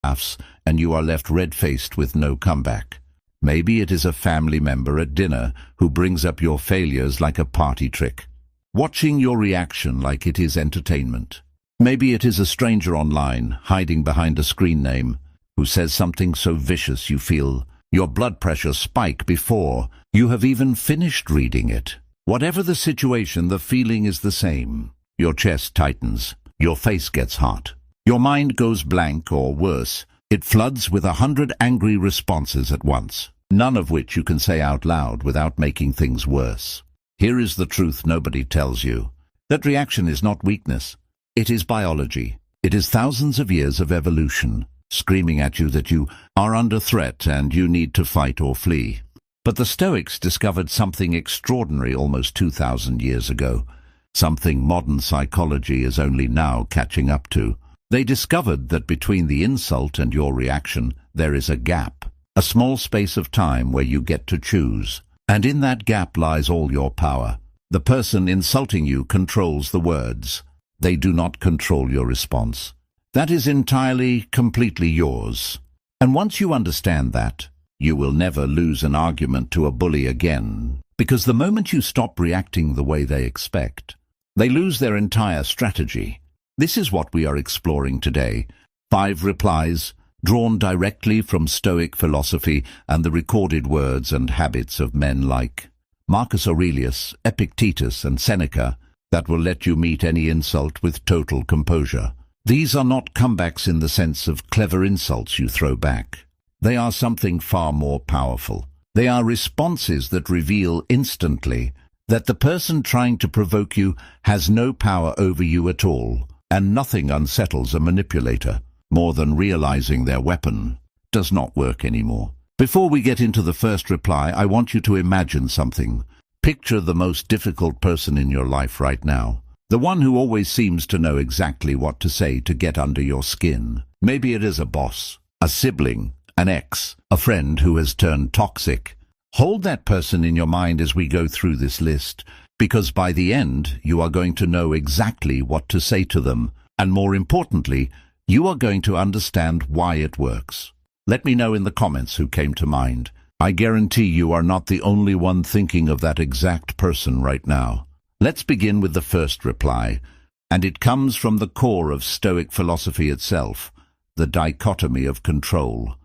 laughs, and you are left red-faced with no comeback. Maybe it is a family member at dinner who brings up your failures like a party trick, watching your reaction like it is entertainment. Maybe it is a stranger online, hiding behind a screen name, who says something so vicious you feel your blood pressure spike before you have even finished reading it. Whatever the situation, the feeling is the same. Your chest tightens, your face gets hot, your mind goes blank, or worse, it floods with 100 angry responses at once, none of which you can say out loud without making things worse. Here is the truth nobody tells you. That reaction is not weakness. It is biology. It is thousands of years of evolution, screaming at you that you are under threat and you need to fight or flee. But the Stoics discovered something extraordinary almost 2,000 years ago, something modern psychology is only now catching up to. They discovered that between the insult and your reaction, there is a gap, a small space of time where you get to choose. And in that gap lies all your power. The person insulting you controls the words. They do not control your response. That is entirely, completely yours. And once you understand that, you will never lose an argument to a bully again, because the moment you stop reacting the way they expect, they lose their entire strategy. This is what we are exploring today. 5 replies, drawn directly from Stoic philosophy and the recorded words and habits of men like Marcus Aurelius, Epictetus, and Seneca, that will let you meet any insult with total composure. These are not comebacks in the sense of clever insults you throw back. They are something far more powerful. They are responses that reveal instantly that the person trying to provoke you has no power over you at all, and nothing unsettles a manipulator more than realizing their weapon does not work anymore. Before we get into the first reply, I want you to imagine something. Picture the most difficult person in your life right now, the one who always seems to know exactly what to say to get under your skin. Maybe it is a boss, a sibling, an ex, a friend who has turned toxic. Hold that person in your mind as we go through this list, because by the end you are going to know exactly what to say to them, and more importantly, you are going to understand why it works. Let me know in the comments who came to mind. I guarantee you are not the only one thinking of that exact person right now. Let's begin with the first reply, and it comes from the core of Stoic philosophy itself, the dichotomy of control.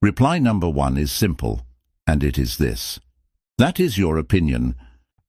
Reply number 1 is simple, and it is this. That is your opinion,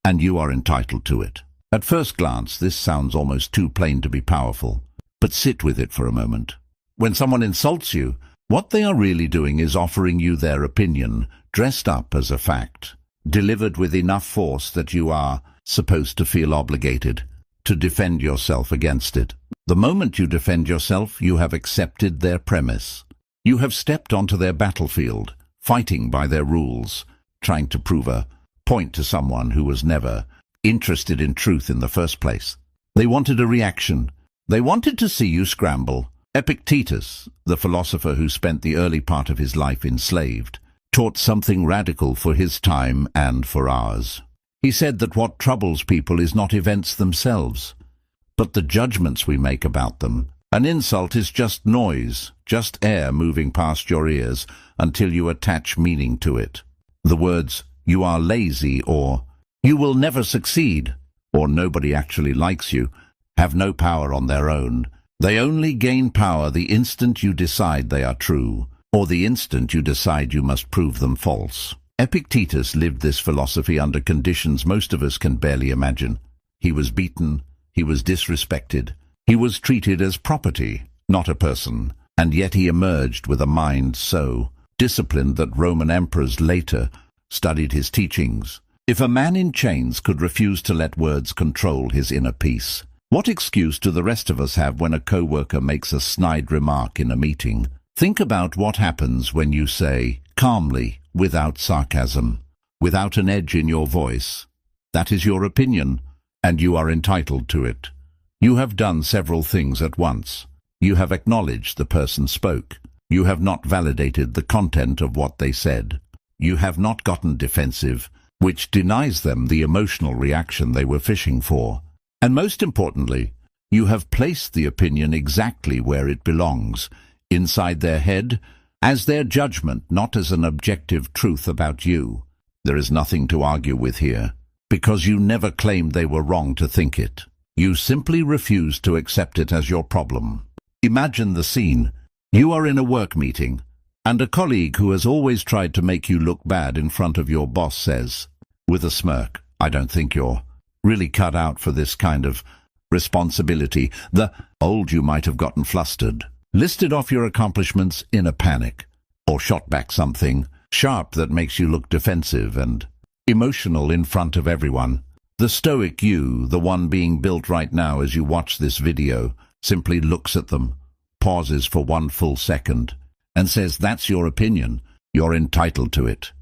and you are entitled to it. At first glance, this sounds almost too plain to be powerful, but sit with it for a moment. When someone insults you, what they are really doing is offering you their opinion, dressed up as a fact, delivered with enough force that you are supposed to feel obligated to defend yourself against it. The moment you defend yourself, you have accepted their premise. You have stepped onto their battlefield, fighting by their rules, trying to prove a point to someone who was never interested in truth in the first place. They wanted a reaction. They wanted to see you scramble. Epictetus, the philosopher who spent the early part of his life enslaved, taught something radical for his time and for ours. He said that what troubles people is not events themselves, but the judgments we make about them. An insult is just noise, just air moving past your ears until you attach meaning to it. The words, "you are lazy," or "you will never succeed," or "nobody actually likes you," have no power on their own. They only gain power the instant you decide they are true, or the instant you decide you must prove them false. Epictetus lived this philosophy under conditions most of us can barely imagine. He was beaten, he was disrespected, he was treated as property, not a person, and yet he emerged with a mind so disciplined that Roman emperors later studied his teachings. If a man in chains could refuse to let words control his inner peace, what excuse do the rest of us have when a co-worker makes a snide remark in a meeting? Think about what happens when you say, calmly, without sarcasm, without an edge in your voice, "That is your opinion, and you are entitled to it." You have done several things at once. You have acknowledged the person spoke. You have not validated the content of what they said. You have not gotten defensive, which denies them the emotional reaction they were fishing for. And most importantly, you have placed the opinion exactly where it belongs, inside their head, as their judgment, not as an objective truth about you. There is nothing to argue with here, because you never claimed they were wrong to think it. You simply refused to accept it as your problem. Imagine the scene. You are in a work meeting, and a colleague who has always tried to make you look bad in front of your boss says, with a smirk, "I don't think you're really cut out for this kind of responsibility." You might have gotten flustered, listed off your accomplishments in a panic, or shot back something sharp that makes you look defensive and emotional in front of everyone. The Stoic you, the one being built right now as you watch this video, simply looks at them, pauses for one full second, and says, "That's your opinion. You're entitled to it."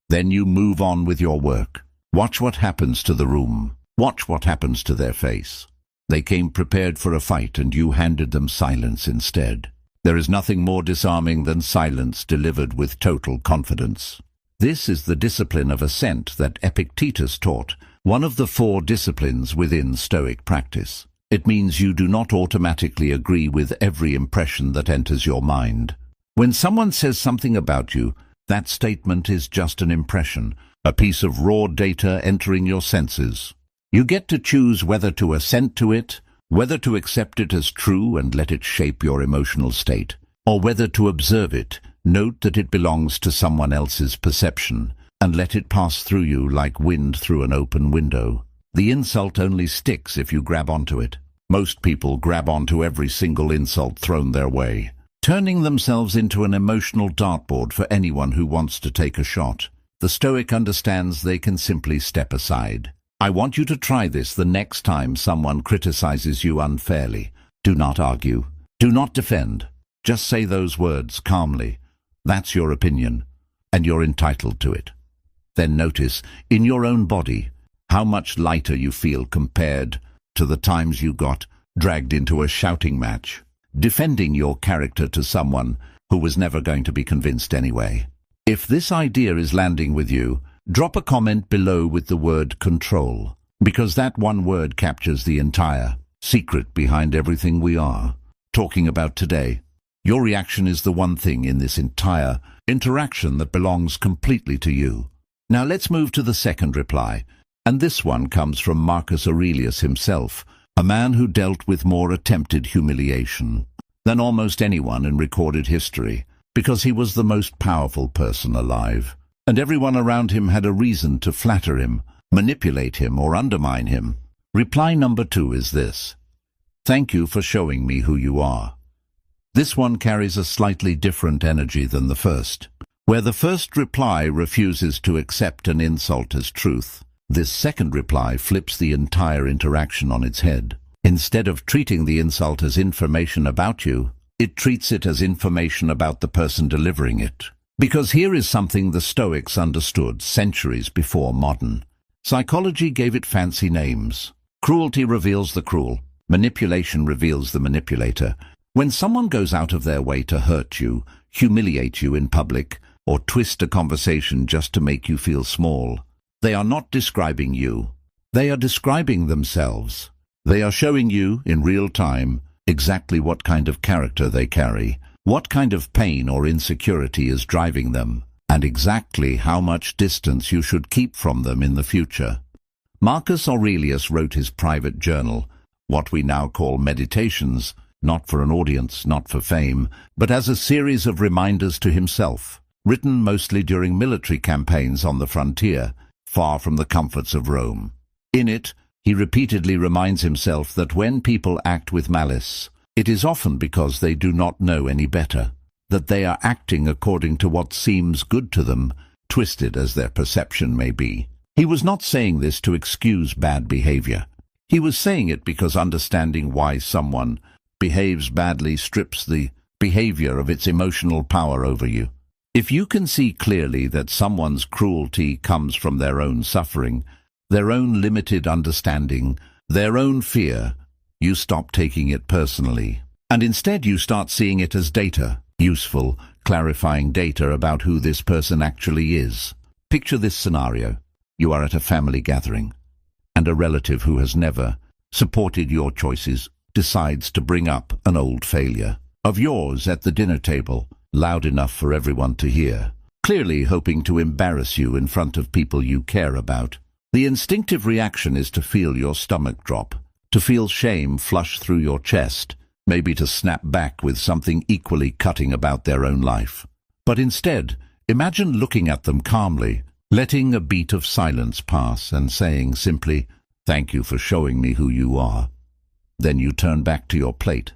Then you move on with your work. Watch what happens to the room. Watch what happens to their face. They came prepared for a fight, and you handed them silence instead. There is nothing more disarming than silence delivered with total confidence. This is the discipline of assent that Epictetus taught, one of the 4 disciplines within Stoic practice. It means you do not automatically agree with every impression that enters your mind. When someone says something about you, that statement is just an impression, a piece of raw data entering your senses. You get to choose whether to assent to it, whether to accept it as true and let it shape your emotional state, or whether to observe it, note that it belongs to someone else's perception, and let it pass through you like wind through an open window. The insult only sticks if you grab onto it. Most people grab onto every single insult thrown their way, turning themselves into an emotional dartboard for anyone who wants to take a shot. The Stoic understands they can simply step aside. I want you to try this the next time someone criticizes you unfairly. Do not argue. Do not defend. Just say those words calmly. That's your opinion, and you're entitled to it. Then notice, in your own body, how much lighter you feel compared to the times you got dragged into a shouting match, defending your character to someone who was never going to be convinced anyway. If this idea is landing with you, drop a comment below with the word control, because that one word captures the entire secret behind everything we are talking about today. Your reaction is the one thing in this entire interaction that belongs completely to you. Now let's move to the second reply, and this one comes from Marcus Aurelius himself, a man who dealt with more attempted humiliation than almost anyone in recorded history, because he was the most powerful person alive, and everyone around him had a reason to flatter him, manipulate him, or undermine him. Reply number 2 is this: "Thank you for showing me who you are." This one carries a slightly different energy than the first. Where the first reply refuses to accept an insult as truth, this second reply flips the entire interaction on its head. Instead of treating the insult as information about you, it treats it as information about the person delivering it. Because here is something the Stoics understood centuries before modern psychology gave it fancy names. Cruelty reveals the cruel. Manipulation reveals the manipulator. When someone goes out of their way to hurt you, humiliate you in public, or twist a conversation just to make you feel small, they are not describing you. They are describing themselves. They are showing you, in real time, exactly what kind of character they carry, what kind of pain or insecurity is driving them, and exactly how much distance you should keep from them in the future. Marcus Aurelius wrote his private journal, what we now call Meditations, not for an audience, not for fame, but as a series of reminders to himself, written mostly during military campaigns on the frontier, far from the comforts of Rome. In it, he repeatedly reminds himself that when people act with malice, it is often because they do not know any better, that they are acting according to what seems good to them, twisted as their perception may be. He was not saying this to excuse bad behavior. He was saying it because understanding why someone behaves badly strips the behavior of its emotional power over you. If you can see clearly that someone's cruelty comes from their own suffering, their own limited understanding, their own fear, you stop taking it personally. And instead you start seeing it as data, useful, clarifying data about who this person actually is. Picture this scenario. You are at a family gathering, and a relative who has never supported your choices decides to bring up an old failure. of yours at the dinner table, loud enough for everyone to hear, clearly hoping to embarrass you in front of people you care about. The instinctive reaction is to feel your stomach drop, to feel shame flush through your chest, maybe to snap back with something equally cutting about their own life. But instead, imagine looking at them calmly, letting a beat of silence pass and saying simply, "Thank you for showing me who you are." Then you turn back to your plate,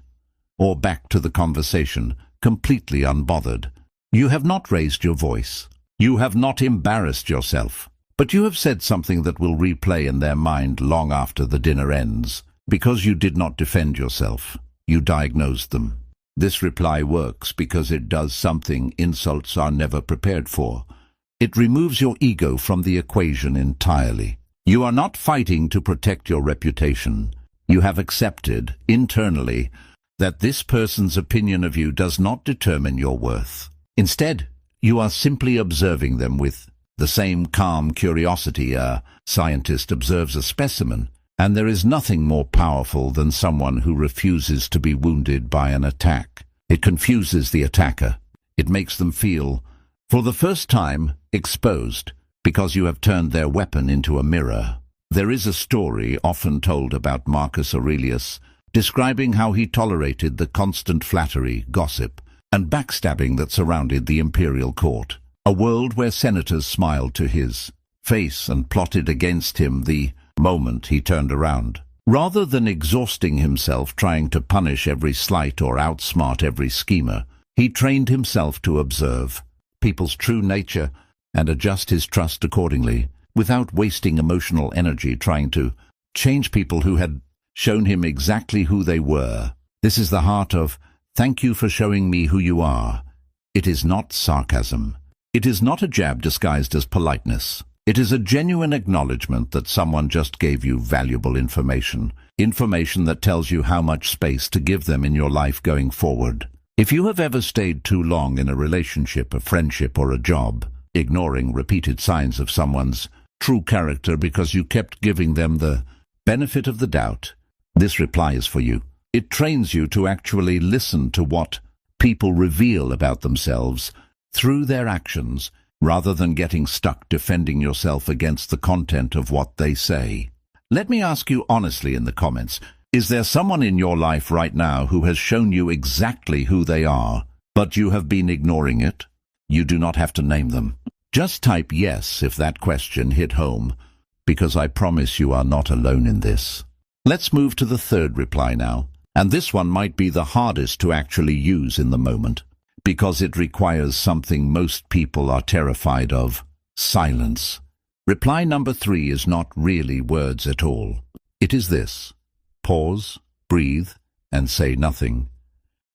or back to the conversation, completely unbothered. You have not raised your voice. You have not embarrassed yourself. But you have said something that will replay in their mind long after the dinner ends. Because you did not defend yourself, you diagnosed them. This reply works because it does something insults are never prepared for. It removes your ego from the equation entirely. You are not fighting to protect your reputation. You have accepted, internally, that this person's opinion of you does not determine your worth. Instead, you are simply observing them with the same calm curiosity a scientist observes a specimen, and there is nothing more powerful than someone who refuses to be wounded by an attack. It confuses the attacker. It makes them feel, for the first time, exposed, because you have turned their weapon into a mirror. There is a story often told about Marcus Aurelius, describing how he tolerated the constant flattery, gossip, and backstabbing that surrounded the imperial court, a world where senators smiled to his face and plotted against him the moment he turned around. Rather than exhausting himself trying to punish every slight or outsmart every schemer, he trained himself to observe people's true nature and adjust his trust accordingly, without wasting emotional energy trying to change people who had shown him exactly who they were. This is the heart of, "Thank you for showing me who you are." It is not sarcasm. It is not a jab disguised as politeness. It is a genuine acknowledgement that someone just gave you valuable information that tells you how much space to give them in your life going forward. If you have ever stayed too long in a relationship, a friendship, or a job, ignoring repeated signs of someone's true character because you kept giving them the benefit of the doubt, this reply is for you. It trains you to actually listen to what people reveal about themselves through their actions, rather than getting stuck defending yourself against the content of what they say. Let me ask you honestly in the comments, is there someone in your life right now who has shown you exactly who they are, but you have been ignoring it? You do not have to name them. Just type yes if that question hit home, because I promise you are not alone in this. Let's move to the third reply now, and this one might be the hardest to actually use in the moment, because it requires something most people are terrified of: silence. Reply number 3 is not really words at all. It is this: pause, breathe, and say nothing.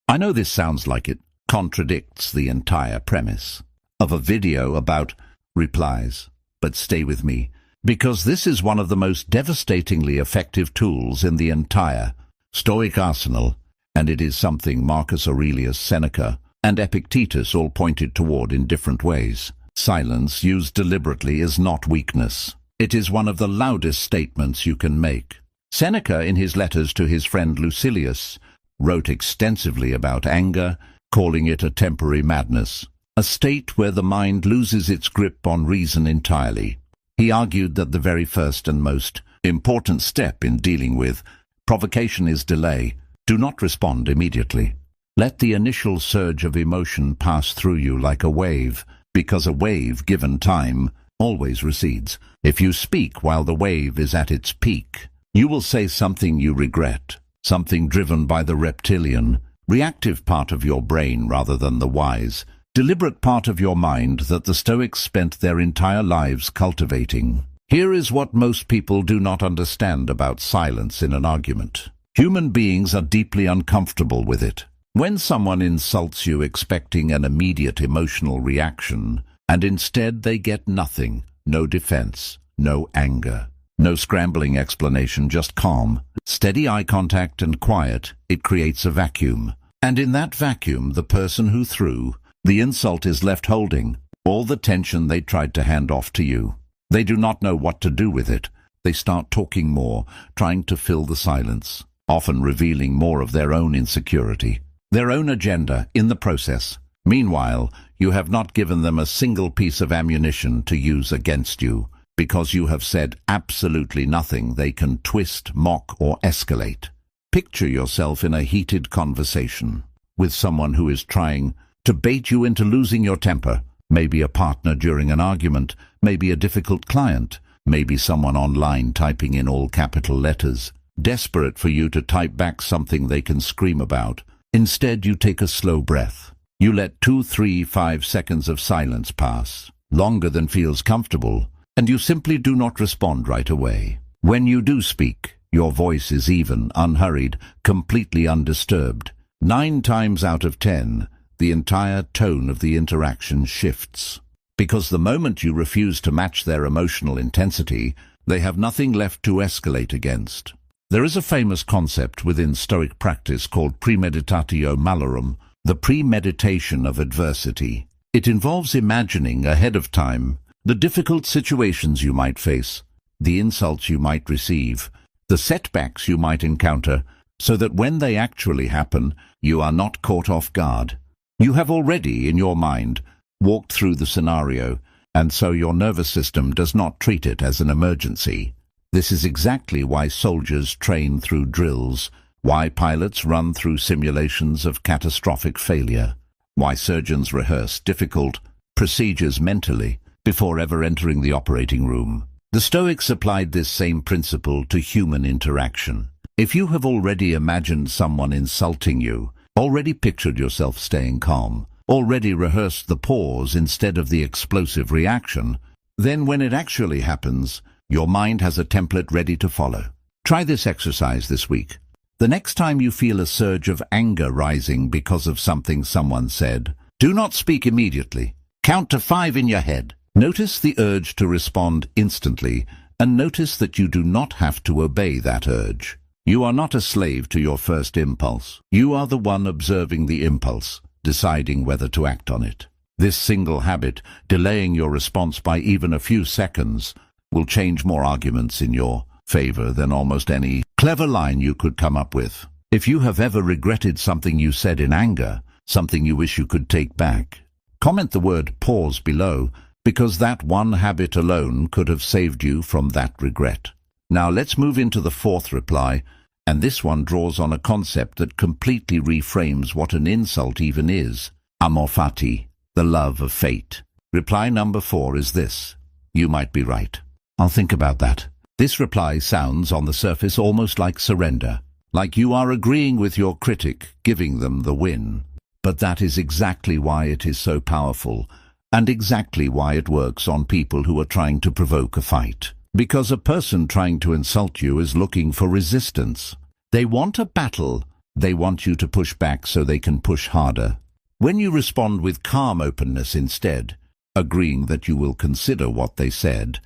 I know this sounds like it contradicts the entire premise of a video about replies, but stay with me, because this is one of the most devastatingly effective tools in the entire Stoic arsenal, and it is something Marcus Aurelius, Seneca, and Epictetus all pointed toward in different ways. Silence used deliberately is not weakness. It is one of the loudest statements you can make. Seneca, in his letters to his friend Lucilius, wrote extensively about anger, calling it a temporary madness, a state where the mind loses its grip on reason entirely. He argued that the very first and most important step in dealing with provocation is delay. Do not respond immediately. Let the initial surge of emotion pass through you like a wave, because a wave, given time, always recedes. If you speak while the wave is at its peak, you will say something you regret, something driven by the reptilian, reactive part of your brain rather than the wise, deliberate part of your mind that the Stoics spent their entire lives cultivating. Here is what most people do not understand about silence in an argument. Human beings are deeply uncomfortable with it. When someone insults you expecting an immediate emotional reaction, and instead they get nothing, no defense, no anger, no scrambling explanation, just calm, steady eye contact and quiet, it creates a vacuum. And in that vacuum, the person who threw the insult is left holding all the tension they tried to hand off to you. They do not know what to do with it. They start talking more, trying to fill the silence, often revealing more of their own insecurity. their own agenda in the process. Meanwhile, you have not given them a single piece of ammunition to use against you, because you have said absolutely nothing they can twist, mock, or escalate. Picture yourself in a heated conversation with someone who is trying to bait you into losing your temper. Maybe a partner during an argument, maybe a difficult client, maybe someone online typing in all capital letters, desperate for you to type back something they can scream about. Instead, you take a slow breath. You let 2, 3, 5 seconds of silence pass, longer than feels comfortable, and you simply do not respond right away. When you do speak, your voice is even, unhurried, completely undisturbed. 9 times out of 10, the entire tone of the interaction shifts. Because the moment you refuse to match their emotional intensity, they have nothing left to escalate against. There is a famous concept within Stoic practice called premeditatio malorum, the premeditation of adversity. It involves imagining ahead of time the difficult situations you might face, the insults you might receive, the setbacks you might encounter, so that when they actually happen, you are not caught off guard. You have already, in your mind, walked through the scenario, and so your nervous system does not treat it as an emergency. This is exactly why soldiers train through drills, why pilots run through simulations of catastrophic failure, why surgeons rehearse difficult procedures mentally before ever entering the operating room. The Stoics applied this same principle to human interaction. If you have already imagined someone insulting you, already pictured yourself staying calm, already rehearsed the pause instead of the explosive reaction, then when it actually happens, your mind has a template ready to follow. Try this exercise this week. The next time you feel a surge of anger rising because of something someone said, do not speak immediately. Count to 5 in your head. Notice the urge to respond instantly, and notice that you do not have to obey that urge. You are not a slave to your first impulse. You are the one observing the impulse, deciding whether to act on it. This single habit, delaying your response by even a few seconds, will change more arguments in your favor than almost any clever line you could come up with. If you have ever regretted something you said in anger, something you wish you could take back, comment the word pause below, because that one habit alone could have saved you from that regret. Now let's move into the 4th reply, and this one draws on a concept that completely reframes what an insult even is. Amor fati, the love of fate. Reply number 4 is this: you might be right. I'll think about that. This reply sounds on the surface almost like surrender, like you are agreeing with your critic, giving them the win. But that is exactly why it is so powerful, and exactly why it works on people who are trying to provoke a fight. Because a person trying to insult you is looking for resistance. They want a battle. They want you to push back so they can push harder. When you respond with calm openness instead, agreeing that you will consider what they said,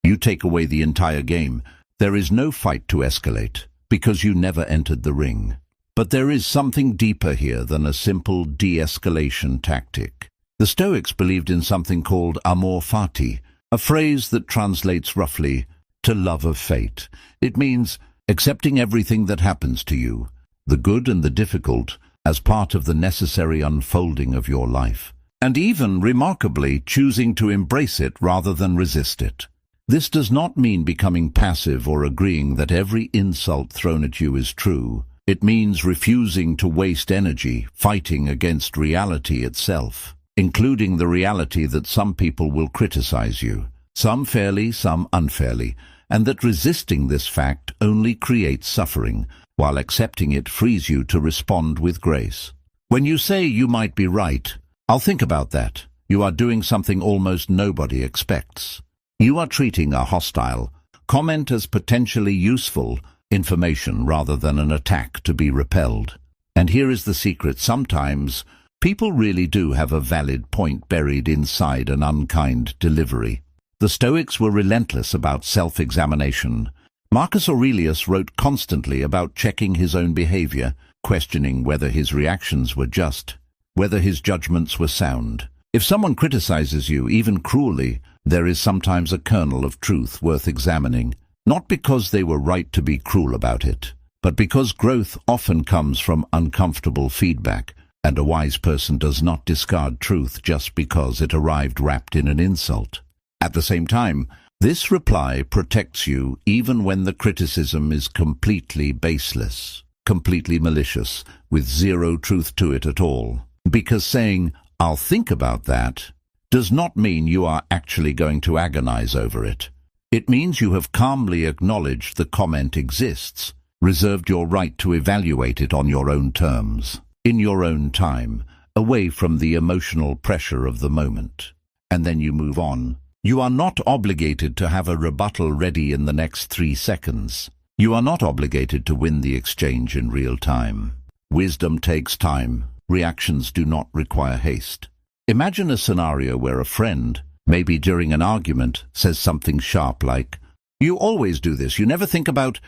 you take away the entire game. There is no fight to escalate, because you never entered the ring. But there is something deeper here than a simple de-escalation tactic. The Stoics believed in something called amor fati, a phrase that translates roughly to love of fate. It means accepting everything that happens to you, the good and the difficult, as part of the necessary unfolding of your life, and even, remarkably, choosing to embrace it rather than resist it. This does not mean becoming passive or agreeing that every insult thrown at you is true. It means refusing to waste energy fighting against reality itself, including the reality that some people will criticize you, some fairly, some unfairly, and that resisting this fact only creates suffering, while accepting it frees you to respond with grace. When you say you might be right, I'll think about that, you are doing something almost nobody expects. You are treating a hostile comment as potentially useful information rather than an attack to be repelled. And here is the secret: sometimes people really do have a valid point buried inside an unkind delivery. The Stoics were relentless about self-examination. Marcus Aurelius wrote constantly about checking his own behavior, questioning whether his reactions were just, whether his judgments were sound. If someone criticizes you, even cruelly, there is sometimes a kernel of truth worth examining, not because they were right to be cruel about it, but because growth often comes from uncomfortable feedback, and a wise person does not discard truth just because it arrived wrapped in an insult. At the same time, this reply protects you even when the criticism is completely baseless, completely malicious, with zero truth to it at all. Because saying, "I'll think about that," does not mean you are actually going to agonize over it. It means you have calmly acknowledged the comment exists, reserved your right to evaluate it on your own terms, in your own time, away from the emotional pressure of the moment. And then you move on. You are not obligated to have a rebuttal ready in the next 3 seconds. You are not obligated to win the exchange in real time. Wisdom takes time. Reactions do not require haste. Imagine a scenario where a friend, maybe during an argument, says something sharp like, "You always do this. You never think about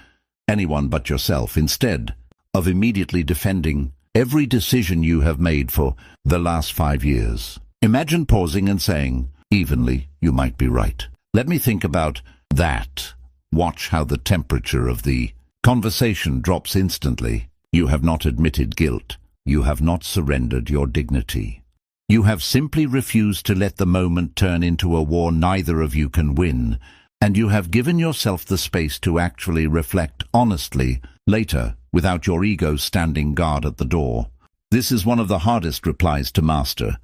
anyone but yourself," instead of immediately defending every decision you have made for the last 5 years. Imagine pausing and saying, "Evenly, you might be right. Let me think about that." Watch how the temperature of the conversation drops instantly. You have not admitted guilt. You have not surrendered your dignity. You have simply refused to let the moment turn into a war neither of you can win, and you have given yourself the space to actually reflect honestly later without your ego standing guard at the door. This is one of the hardest replies to master,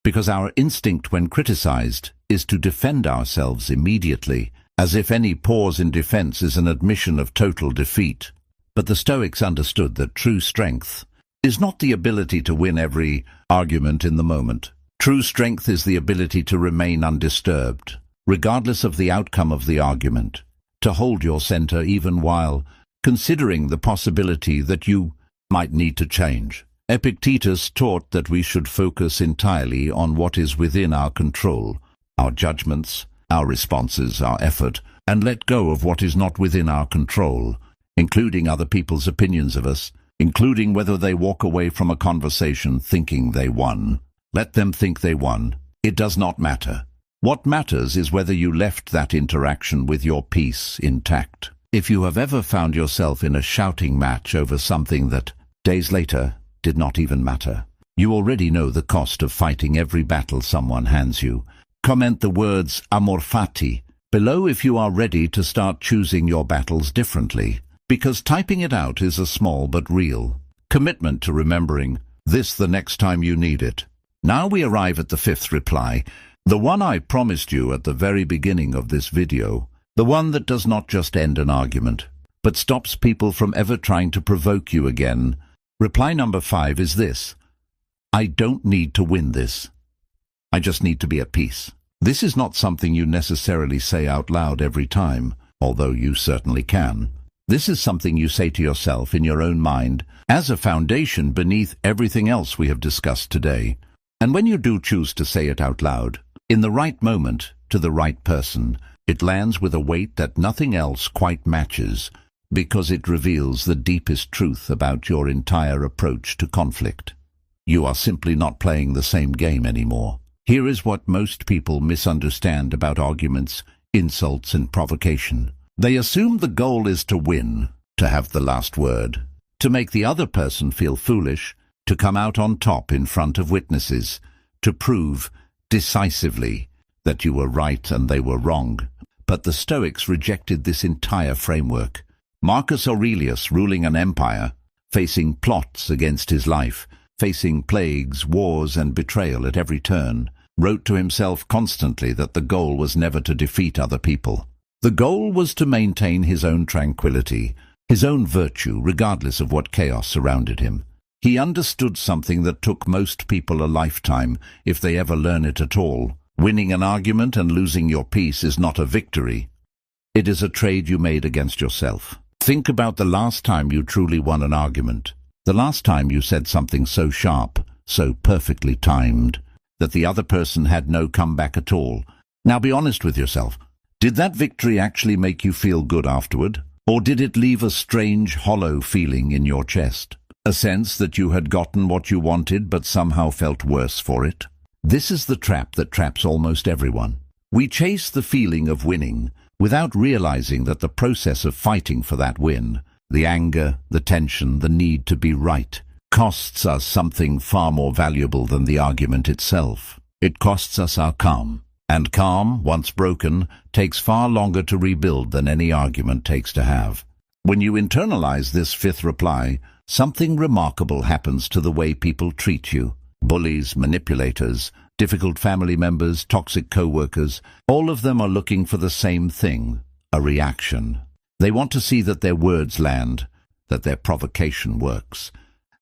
because our instinct when criticized is to defend ourselves immediately, as if any pause in defense is an admission of total defeat. But the Stoics understood that true strength is not the ability to win every argument in the moment. True strength is the ability to remain undisturbed, regardless of the outcome of the argument, to hold your center even while considering the possibility that you might need to change. Epictetus taught that we should focus entirely on what is within our control, our judgments, our responses, our effort, and let go of what is not within our control, including other people's opinions of us, including whether they walk away from a conversation thinking they won. Let them think they won. It does not matter. What matters is whether you left that interaction with your peace intact. If you have ever found yourself in a shouting match over something that, days later, did not even matter, you already know the cost of fighting every battle someone hands you. Comment the words "amor fati" below if you are ready to start choosing your battles differently, because typing it out is a small but real commitment to remembering this the next time you need it. Now we arrive at the 5th reply, the one I promised you at the very beginning of this video, the one that does not just end an argument, but stops people from ever trying to provoke you again. Reply number 5 is this: I don't need to win this. I just need to be at peace. This is not something you necessarily say out loud every time, although you certainly can. This is something you say to yourself in your own mind as a foundation beneath everything else we have discussed today. And when you do choose to say it out loud, in the right moment, to the right person, it lands with a weight that nothing else quite matches, because it reveals the deepest truth about your entire approach to conflict. You are simply not playing the same game anymore. Here is what most people misunderstand about arguments, insults, and provocation. They assume the goal is to win, to have the last word, to make the other person feel foolish, to come out on top in front of witnesses, to prove decisively that you were right and they were wrong. But the Stoics rejected this entire framework. Marcus Aurelius, ruling an empire, facing plots against his life, facing plagues, wars, and betrayal at every turn, wrote to himself constantly that the goal was never to defeat other people. The goal was to maintain his own tranquility, his own virtue, regardless of what chaos surrounded him. He understood something that took most people a lifetime, if they ever learn it at all. Winning an argument and losing your peace is not a victory. It is a trade you made against yourself. Think about the last time you truly won an argument. The last time you said something so sharp, so perfectly timed, that the other person had no comeback at all. Now be honest with yourself. Did that victory actually make you feel good afterward? Or did it leave a strange, hollow feeling in your chest? A sense that you had gotten what you wanted but somehow felt worse for it? This is the trap that traps almost everyone. We chase the feeling of winning without realizing that the process of fighting for that win, the anger, the tension, the need to be right, costs us something far more valuable than the argument itself. It costs us our calm. And calm, once broken, takes far longer to rebuild than any argument takes to have. When you internalize this fifth reply, something remarkable happens to the way people treat you. Bullies, manipulators, difficult family members, toxic co-workers, all of them are looking for the same thing, a reaction. They want to see that their words land, that their provocation works,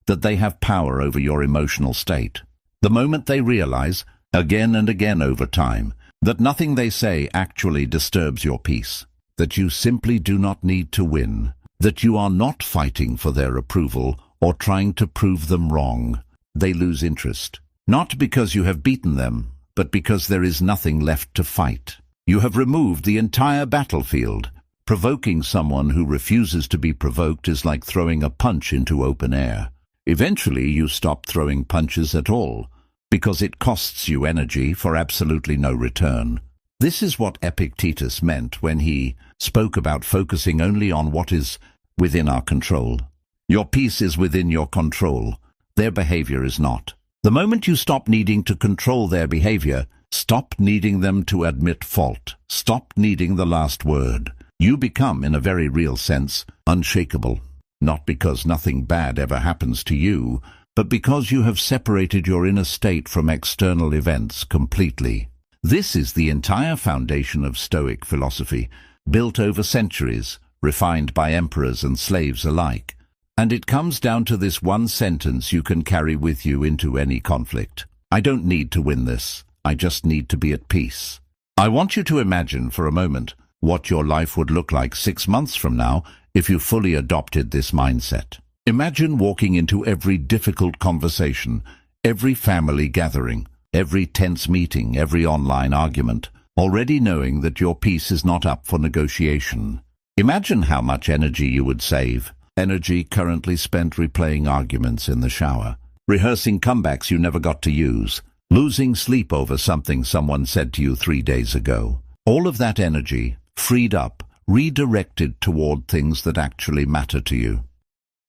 that they have power over your emotional state. The moment they realize, again and again over time, that nothing they say actually disturbs your peace, that you simply do not need to win, that you are not fighting for their approval or trying to prove them wrong, they lose interest. Not because you have beaten them, but because there is nothing left to fight. You have removed the entire battlefield. Provoking someone who refuses to be provoked is like throwing a punch into open air. Eventually you stop throwing punches at all, because it costs you energy for absolutely no return. This is what Epictetus meant when he spoke about focusing only on what is within our control. Your peace is within your control. Their behavior is not. The moment you stop needing to control their behavior, stop needing them to admit fault, stop needing the last word, you become, in a very real sense, unshakable. Not because nothing bad ever happens to you, but because you have separated your inner state from external events completely. This is the entire foundation of Stoic philosophy, built over centuries, refined by emperors and slaves alike. And it comes down to this one sentence you can carry with you into any conflict. I don't need to win this. I just need to be at peace. I want you to imagine for a moment what your life would look like 6 months from now if you fully adopted this mindset. Imagine walking into every difficult conversation, every family gathering, every tense meeting, every online argument, already knowing that your peace is not up for negotiation. Imagine how much energy you would save. Energy currently spent replaying arguments in the shower, rehearsing comebacks you never got to use, losing sleep over something someone said to you 3 days ago. All of that energy, freed up, redirected toward things that actually matter to you.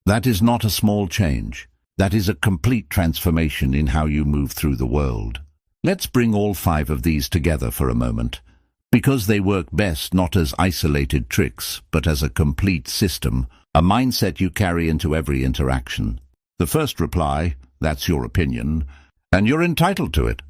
That is not a small change. That is a complete transformation in how you move through the world. Let's bring all 5 of these together for a moment, because they work best not as isolated tricks, but as a complete system, a mindset you carry into every interaction. The first reply, that's your opinion, and you're entitled to it,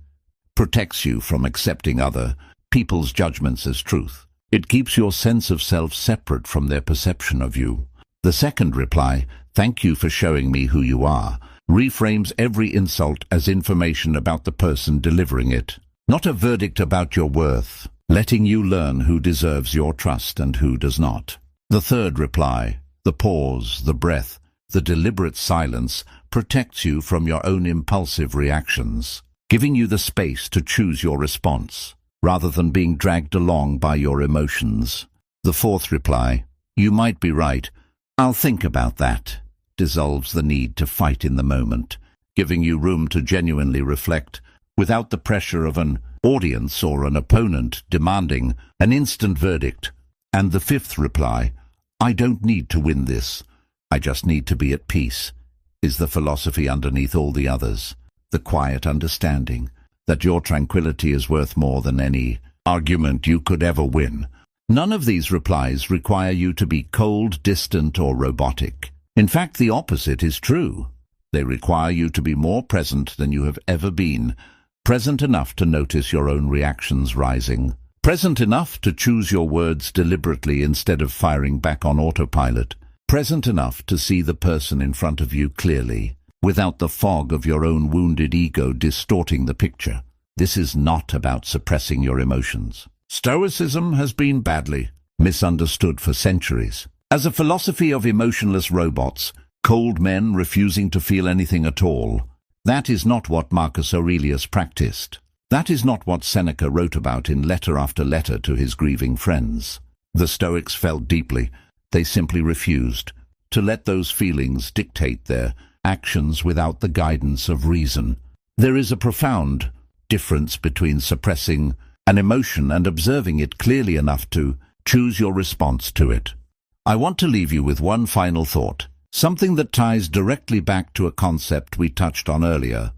protects you from accepting other people's judgments as truth. It keeps your sense of self separate from their perception of you. The second reply, thank you for showing me who you are, reframes every insult as information about the person delivering it, not a verdict about your worth, letting you learn who deserves your trust and who does not. The third reply, the pause, the breath, the deliberate silence, protects you from your own impulsive reactions, giving you the space to choose your response, rather than being dragged along by your emotions. The fourth reply, you might be right, I'll think about that, dissolves the need to fight in the moment, giving you room to genuinely reflect, without the pressure of an audience or an opponent demanding an instant verdict. And the fifth reply, I don't need to win this, I just need to be at peace, is the philosophy underneath all the others, the quiet understanding that your tranquility is worth more than any argument you could ever win. None of these replies require you to be cold, distant, or robotic. In fact, the opposite is true. They require you to be more present than you have ever been, present enough to notice your own reactions rising, present enough to choose your words deliberately instead of firing back on autopilot, present enough to see the person in front of you clearly, without the fog of your own wounded ego distorting the picture. This is not about suppressing your emotions. Stoicism has been badly misunderstood for centuries as a philosophy of emotionless robots, cold men refusing to feel anything at all. That is not what Marcus Aurelius practiced. That is not what Seneca wrote about in letter after letter to his grieving friends. The Stoics felt deeply. They simply refused to let those feelings dictate their actions without the guidance of reason. There is a profound difference between suppressing an emotion and observing it clearly enough to choose your response to it. I want to leave you with one final thought. something that ties directly back to a concept we touched on earlier,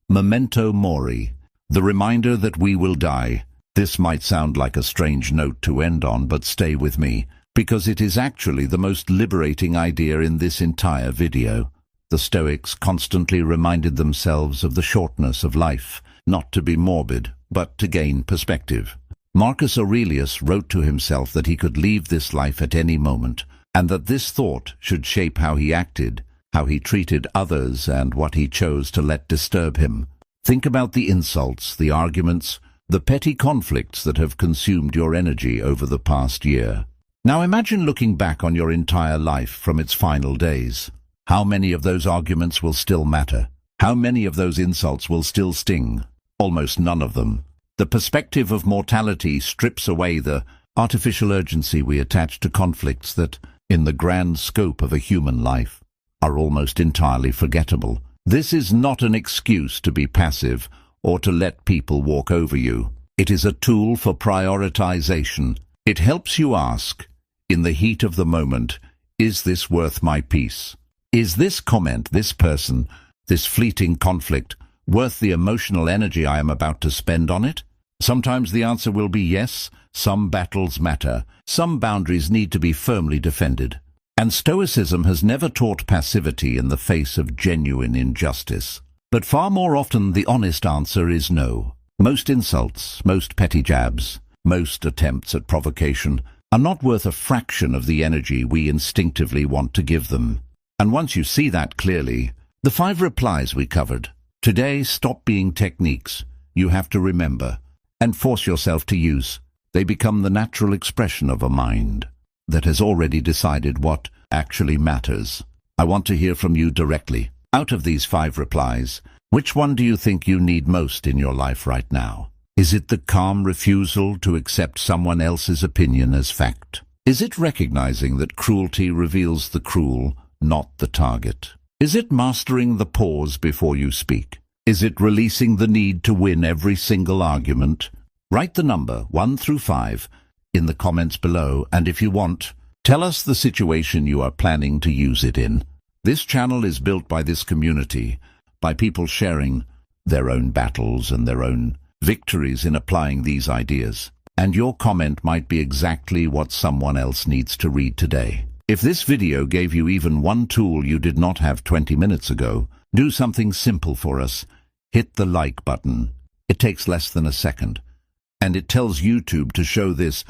memento mori, the reminder that we will die. This might sound like a strange note to end on, but stay with me, because it is actually the most liberating idea in this entire video. The Stoics constantly reminded themselves of the shortness of life, not to be morbid, but to gain perspective. Marcus Aurelius wrote to himself that he could leave this life at any moment, and that this thought should shape how he acted, how he treated others, and what he chose to let disturb him. Think about the insults, the arguments, the petty conflicts that have consumed your energy over the past year. Now imagine looking back on your entire life from its final days. How many of those arguments will still matter? How many of those insults will still sting? Almost none of them. The perspective of mortality strips away the artificial urgency we attach to conflicts that, in the grand scope of a human life, are almost entirely forgettable. This is not an excuse to be passive or to let people walk over you. It is a tool for prioritization. It helps you ask, in the heat of the moment, is this worth my peace? Is this comment, this person, this fleeting conflict, worth the emotional energy I am about to spend on it? Sometimes the answer will be yes. Some battles matter. Some boundaries need to be firmly defended. And Stoicism has never taught passivity in the face of genuine injustice. But far more often the honest answer is no. Most insults, most petty jabs, most attempts at provocation are not worth a fraction of the energy we instinctively want to give them. And once you see that clearly, the 5 replies we covered today stop being techniques you have to remember and force yourself to use. They become the natural expression of a mind that has already decided what actually matters. I want to hear from you directly. Out of these 5 replies, which one do you think you need most in your life right now? Is it the calm refusal to accept someone else's opinion as fact? Is it recognizing that cruelty reveals the cruel, not the target? Is it mastering the pause before you speak? Is it releasing the need to win every single argument? Write the number 1 through 5 in the comments below, and if you want, tell us the situation you are planning to use it in. This channel is built by this community, by people sharing their own battles and their own victories in applying these ideas. And your comment might be exactly what someone else needs to read today. If this video gave you even one tool you did not have 20 minutes ago, do something simple for us. Hit the like button. It takes less than a second. And it tells YouTube to show this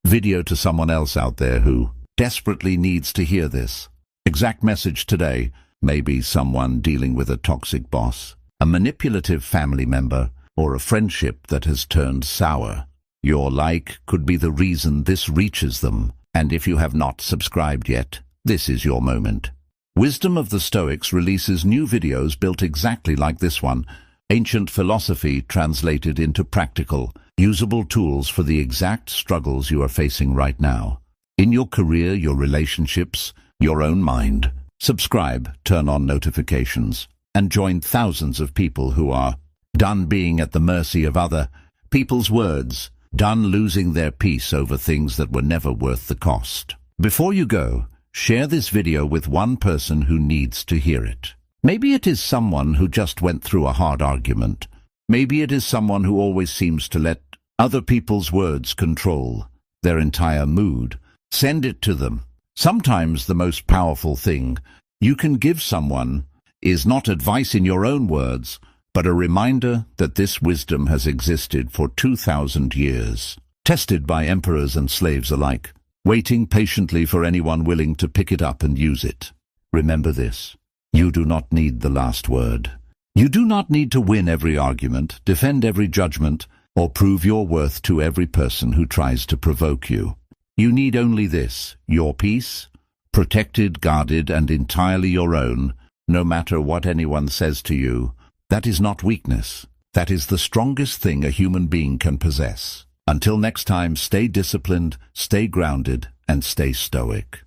video to someone else out there who desperately needs to hear this. Exact message today, maybe someone dealing with a toxic boss, a manipulative family member, or a friendship that has turned sour. Your like could be the reason this reaches them. And if you have not subscribed yet, this is your moment. Wisdom of the Stoics releases new videos built exactly like this one, ancient philosophy translated into practical, usable tools for the exact struggles you are facing right now. In your career, your relationships, your own mind. Subscribe, turn on notifications, and join thousands of people who are done being at the mercy of other people's words, done losing their peace over things that were never worth the cost. Before you go, share this video with one person who needs to hear it. Maybe it is someone who just went through a hard argument. Maybe it is someone who always seems to let other people's words control their entire mood. Send it to them. Sometimes the most powerful thing you can give someone is not advice in your own words, but a reminder that this wisdom has existed for 2,000 years, tested by emperors and slaves alike, waiting patiently for anyone willing to pick it up and use it. Remember this: you do not need the last word. You do not need to win every argument, defend every judgment, or prove your worth to every person who tries to provoke you. You need only this: your peace, protected, guarded, and entirely your own, no matter what anyone says to you. That is not weakness. That is the strongest thing a human being can possess. Until next time, stay disciplined, stay grounded, and stay stoic.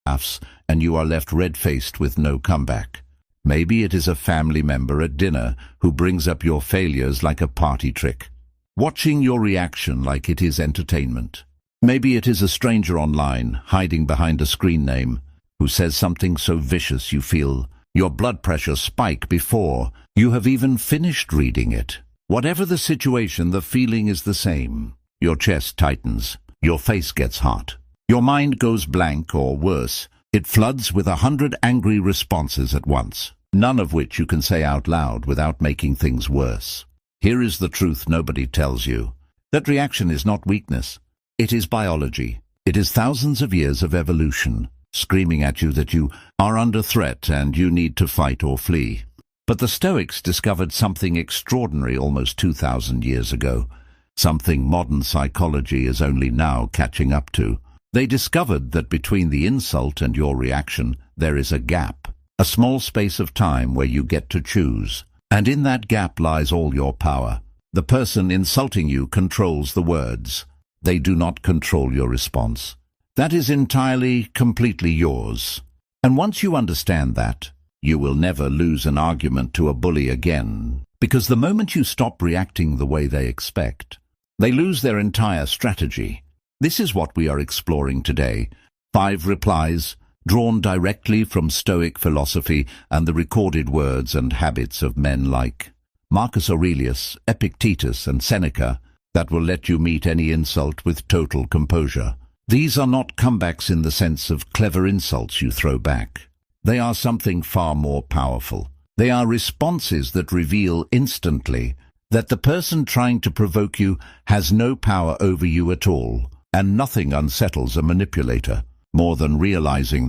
And you are left red-faced with no comeback. Maybe it is a family member at dinner who brings up your failures like a party trick, watching your reaction like it is entertainment. Maybe it is a stranger online, hiding behind a screen name, who says something so vicious you feel your blood pressure spike before you have even finished reading it. Whatever the situation, the feeling is the same. Your chest tightens, your face gets hot, your mind goes blank, or worse, it floods with 100 angry responses at once, none of which you can say out loud without making things worse. Here is the truth nobody tells you. That reaction is not weakness. It is biology. It is thousands of years of evolution, screaming at you that you are under threat and you need to fight or flee. But the Stoics discovered something extraordinary almost 2,000 years ago, something modern psychology is only now catching up to. They discovered that between the insult and your reaction, there is a gap, a small space of time where you get to choose. And in that gap lies all your power. The person insulting you controls the words. They do not control your response. That is entirely, completely yours. And once you understand that, you will never lose an argument to a bully again. Because the moment you stop reacting the way they expect, they lose their entire strategy. This is what we are exploring today. 5 replies, drawn directly from Stoic philosophy and the recorded words and habits of men like Marcus Aurelius, Epictetus, and Seneca, that will let you meet any insult with total composure. These are not comebacks in the sense of clever insults you throw back. They are something far more powerful. They are responses that reveal instantly that the person trying to provoke you has no power over you at all, and nothing unsettles a manipulator more than realizing